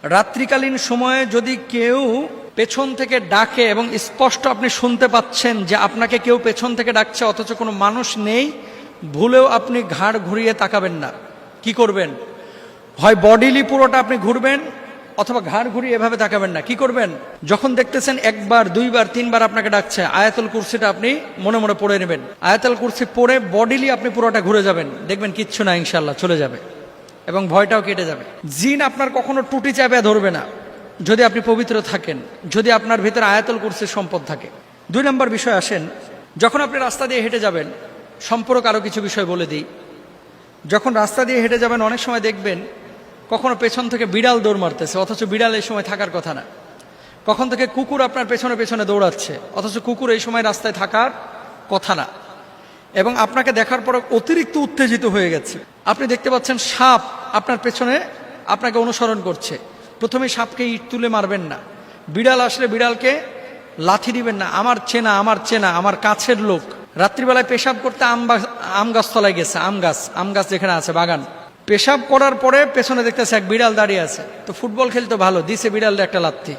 রাত্রিকালীন সময়ে যদি কেউ পেছন থেকে ডাকে এবং স্পষ্ট আপনি শুনতে পাচ্ছেন যে আপনাকে কেউ পেছন থেকে ডাকছে অথচ কোনো মানুষ নেই, ভুলেও আপনি ঘাড় ঘুরিয়ে তাকাবেন না। কি করবেন? হয় বডিলি পুরোটা আপনি ঘুরবেন অথবা ঘাড় ঘুরিয়ে এভাবে তাকাবেন না। কি করবেন? যখন দেখতেছেন একবার, দুইবার, তিনবার আপনাকে ডাকছে, আয়াতুল কুরসিটা আপনি মনে মনে পড়ে নেবেন। আয়াতুল কুরসি পড়ে বডিলি আপনি পুরোটা ঘুরে যাবেন, দেখবেন কিচ্ছু না, ইনশাল্লাহ চলে যাবে এবং ভয়টাও কেটে যাবে। জিন আপনার কখনো টুটি চাপে ধরবে না যদি আপনি পবিত্র থাকেন, যদি আপনার ভিতরে আয়াতুল কুরসির সম্পদ থাকে। 2 নম্বর বিষয় আসেন, যখন আপনি রাস্তা দিয়ে হেঁটে যাবেন, সম্পর্ক আরও কিছু বিষয় বলে দিই। যখন রাস্তা দিয়ে হেঁটে যাবেন অনেক সময় দেখবেন কখনো পেছন থেকে বিড়াল দৌড় মারতেছে অথচ বিড়াল এই সময় থাকার কথা না। কখন থেকে কুকুর আপনার পেছনে পেছনে দৌড়াচ্ছে অথচ কুকুর এই সময় রাস্তায় থাকার কথা না। এবং আপনাকে দেখার পর অতিরিক্ত উত্তেজিত হয়ে গেছে। আপনি দেখতে পাচ্ছেন সাপ আপনার পেছনে আপনাকে অনুসরণ করছে, প্রথমে সাপকে ইট তুলে মারবেন না। বিড়াল আসলে বিড়ালকে লাথি দিবেন না। আমার চেনা আমার কাছের লোক রাত্রিবেলায় পেশাব করতে আম গাছতলায় গেছে, আম গাছ যেখানে আছে বাগান, পেশাব করার পরে পেছনে দেখতেছে এক বিড়াল দাঁড়িয়ে আছে। তো ফুটবল খেলতে ভালো, দিছে বিড়ালটা একটা লাথি।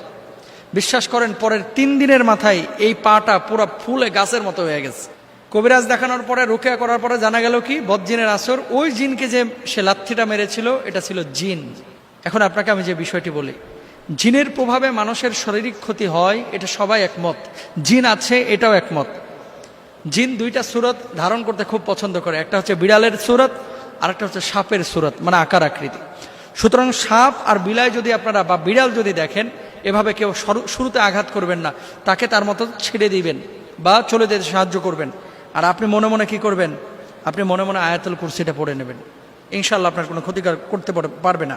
বিশ্বাস করেন পরের 3 দিনের মাথায় এই পাটা পুরো ফুলে গাছের মতো হয়ে গেছে। কবিরাজ দেখানোর পরে, রুকিয়া করার পরে জানা গেল কি বদজিনের আসর। ওই জিনকে যে সে লাথিটা মেরেছিল এটা ছিল জিন। এখন আপনাকে আমি যে বিষয়টি বলি, জিনের প্রভাবে মানুষের শারীরিক ক্ষতি হয়, এটা সবাই একমত। জিন আছে, এটাও একমত। জিন 2টা সুরত ধারণ করতে খুব পছন্দ করে, একটা হচ্ছে বিড়ালের সুরত আর একটা হচ্ছে সাপের সুরত, মানে আকার আকৃতি। সুতরাং সাপ আর বিলাই যদি আপনারা বা বিড়াল যদি দেখেন, এভাবে কেউ শুরুতে আঘাত করবেন না, তাকে তার মতো ছেড়ে দিবেন বা চলে যেতে সাহায্য করবেন। আর আপনি মনে মনে কি করবেন? আপনি মনে মনে আয়াতুল কুরসিটা পড়ে নেবেন, ইনশাআল্লাহ আপনার কোনো ক্ষতি করতে পারবে না।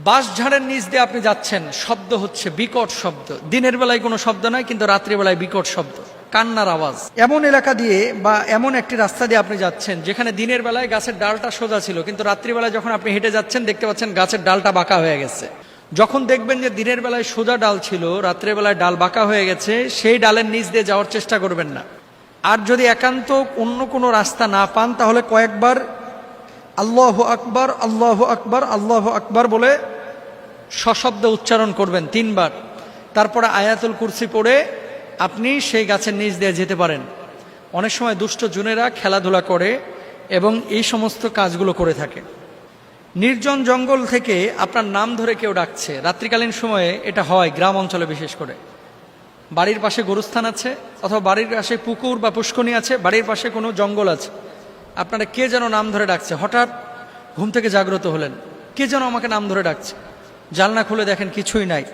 বাঁশ ঝাড়ের নিচ দিয়ে আপনি যাচ্ছেন, শব্দ হচ্ছে বিকট শব্দ। দিনের বেলায় কোনো শব্দ নাই, কিন্তু রাত্রিবেলায় বিকট শব্দ, কান্নার আওয়াজ। এমন এলাকা দিয়ে বা এমন একটি রাস্তা দিয়ে আপনি যাচ্ছেন যেখানে দিনের বেলায় গাছের ডালটা সোজা ছিল, কিন্তু রাত্রিবেলায় যখন আপনি হেঁটে যাচ্ছেন দেখতে পাচ্ছেন গাছের ডালটা বাঁকা হয়ে গেছে। যখন দেখবেন যে দিনের বেলায় সোজা ডাল ছিল, রাত্রিবেলায় ডাল বাঁকা হয়ে গেছে, সেই ডালের নিচ দিয়ে যাওয়ার চেষ্টা করবেন না। আর যদি একান্ত অন্য কোনো রাস্তা না পান, তাহলে কয়েকবার আল্লাহু আকবার, আল্লাহু আকবার, আল্লাহু আকবার বলে সশব্দে উচ্চারণ করবেন 3 বার। তারপরে আয়াতুল কুরসি পড়ে আপনি সেই গাছের নিচ দিয়ে যেতে পারেন। অনেক সময় দুষ্ট জুনেরা খেলাধুলা করে এবং এই সমস্ত কাজগুলো করে থাকে। নির্জন জঙ্গল থেকে আপনার নাম ধরে কেউ ডাকছে রাত্রিকালীন সময়ে, এটা হয় গ্রাম অঞ্চলে বিশেষ করে। বাড়ির পাশে গরুস্থান আছে অথবা বাড়ির পাশে পুকুর বা পুষ্করণী আছে, বাড়ির পাশে কোনো জঙ্গল আছে, আপনারা কে যেন নাম ধরে ডাকছে। হঠাৎ ঘুম থেকে জাগ্রত হলেন, কে যেন আমাকে নাম ধরে ডাকছে। জানলা খুলে দেখেন কিছুই নাই।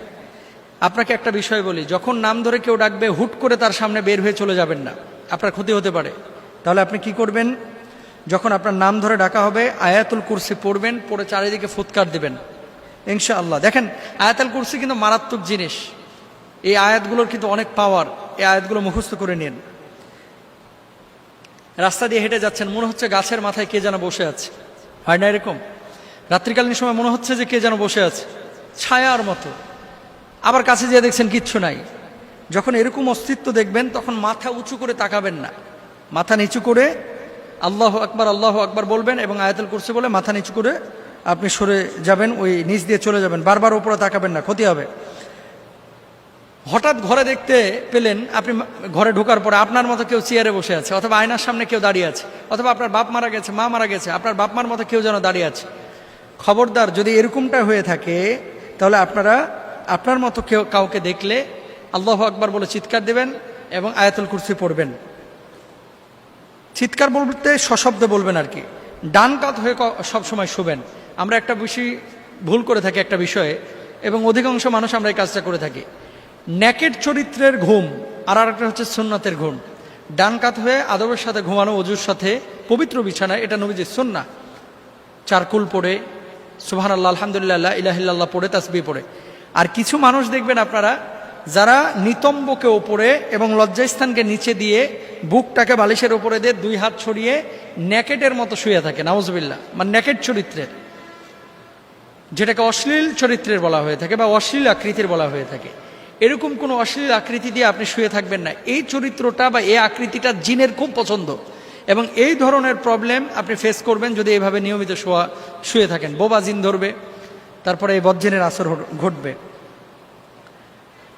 আপনাকে একটা বিষয় বলি, যখন নাম ধরে কেউ ডাকবে হুট করে তার সামনে বের হয়ে চলে যাবেন না, আপনার ক্ষতি হতে পারে। তাহলে আপনি কি করবেন? যখন আপনার নাম ধরে ডাকা হবে আয়াতুল কুরসি পড়বেন, পড়ে চারিদিকে ফুৎকার দিবেন ইনশাআল্লাহ। দেখেন আয়াতুল কুরসি কিন্তু মারাত্মক জিনিস, এই আয়াতগুলোর কিন্তু অনেক পাওয়ার। এই আয়াতগুলো মুখস্থ করে নিন। রাস্তা দিয়ে হেঁটে যাচ্ছেন, মনে হচ্ছে গাছের মাথায় কে যেন বসে আছে, হয় না এরকম? রাত্রিকালীন সময় মনে হচ্ছে যে কে যেন বসে আছে ছায়ার মতো, আবার কাছে যেয়ে দেখছেন কিচ্ছু নাই। যখন এরকম অস্তিত্ব দেখবেন তখন মাথা উঁচু করে তাকাবেন না, মাথা নিচু করে আল্লাহু আকবার, আল্লাহু আকবার বলবেন এবং আয়াতুল কুরসি বলে মাথা নিচু করে আপনি সরে যাবেন, ওই নিচ দিয়ে চলে যাবেন। বারবার উপরে তাকাবেন না, ক্ষতি হবে। হঠাৎ ঘরে দেখতে পেলেন, আপনি ঘরে ঢোকার পরে আপনার মতো কেউ চেয়ারে বসে আছে অথবা আয়নার সামনে কেউ দাঁড়িয়ে আছে, অথবা আপনার বাপ মারা গেছে, মা মারা গেছে, আপনার বাপ মার মতো কেউ যেন দাঁড়িয়ে আছে। খবরদার, যদি এরকমটা হয়ে থাকে তাহলে আপনারা আপনার মতো কাউকে দেখলে আল্লাহু আকবার বলে চিৎকার দেবেন এবং আয়াতুল কুরসি পড়বেন। চিৎকার বলতে সশব্দে বলবেন আর কি। ডান কাত হয়ে সবসময় শুবেন। আমরা একটা বিষয় ভুল করে থাকি একটা বিষয়ে, এবং অধিকাংশ মানুষ আমরা এই কাজটা করে থাকি। নেকেড চরিত্রের ঘুম আর একটা হচ্ছে সুন্নাতের ঘুম। ডান কাত হয়ে আদবের সাথে ঘুমানো, অজুর সাথে পবিত্র বিছানায়, এটা নবীজির সুন্নাহ। চারকুল পড়ে, সুবহানাল্লাহ, আলহামদুলিল্লাহ, লা ইলাহা ইল্লাল্লাহ পড়ে, তাসবিহ পড়ে। আর কিছু মানুষ দেখবেন আপনারা, যারা নিতম্বকে ওপরে এবং লজ্জাস্থানকে নিচে দিয়ে বুকটাকে বালিশের ওপরে দিয়ে 2 হাত ছড়িয়ে নেকেটের মতো শুয়ে থাকে, নাউজুবিল্লাহ। মানে নেকেট চরিত্রের, যেটাকে অশ্লীল চরিত্রের বলা হয়ে থাকে বা অশ্লীল আকৃতির বলা হয়ে থাকে, এরকম কোনো অশ্লীল আকৃতি দিয়ে আপনি শুয়ে থাকবেন না। এই চরিত্রটা বা এই আকৃতিটা জিনের খুব পছন্দ, এবং এই ধরনের প্রবলেম আপনি ফেস করবেন যদি এইভাবে নিয়মিত শুয়ে থাকেন। বোবা জিন ধরবে, তারপরে এই বজ্জিনের আসর ঘটবে।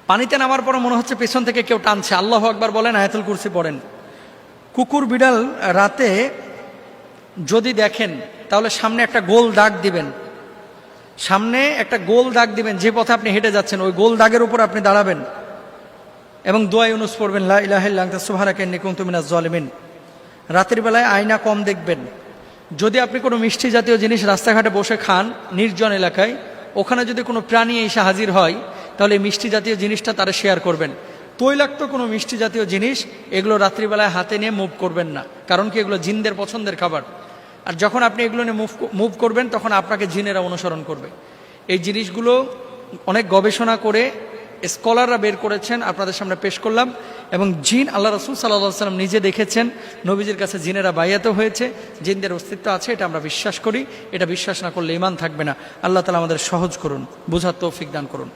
পানিতে নামার পর মনে হচ্ছে পেছন থেকে কেউ টানছে, আল্লাহু আকবার বলেন, আয়াতুল কুরসি পড়েন। কুকুর বিড়াল রাতে যদি দেখেন তাহলে সামনে একটা গোল দাগ দিবেন, সামনে একটা গোল দাগ দিবেন, যে পথে আপনি হেঁটে যাচ্ছেন ওই গোল দাগের উপর আপনি দাঁড়াবেন এবং দোয়া ইউনুস পড়বেন, লা ইলাহা ইল্লা আনতা সুবহানাকা ইন্নী কুনতু মিনাজ জালিমিন। রাতের বেলায় আয়না কম দেখবেন। যদি আপনি কোনো মিষ্টি জাতীয় জিনিস রাস্তাঘাটে বসে খান নির্জন এলাকায়, ওখানে যদি কোনো প্রাণী এসে হাজির হয় তাহলে এই মিষ্টি জাতীয় জিনিসটা তারা শেয়ার করবেন। তৈলাক্ত কোনো মিষ্টি জাতীয় জিনিস এগুলো রাত্রিবেলায় হাতে নিয়ে মুভ করবেন না, কারণ কি এগুলো জিনদের পছন্দের খাবার। আর যখন আপনি এগুলো নিয়ে মুভ করবেন তখন আপনাকে জিনেরা অনুসরণ করবে। এই জিনিসগুলো অনেক গবেষণা করে স্কলাররা বের করেছেন, আপনাদের সামনে পেশ করলাম। এবং জিন আল্লাহ রাসূল সাল্লাল্লাহু আলাইহি ওয়াসাল্লাম নিজে দেখেছেন, নবীজির কাছে জিনেরা বাইয়াত হয়েছে, জিনদের অস্তিত্ব আছে, এটা আমরা বিশ্বাস করি। এটা বিশ্বাস না করলে ঈমান থাকবে না। আল্লাহ তাআলা আমাদের সহজ করুন, বুঝার তৌফিক দান করুন।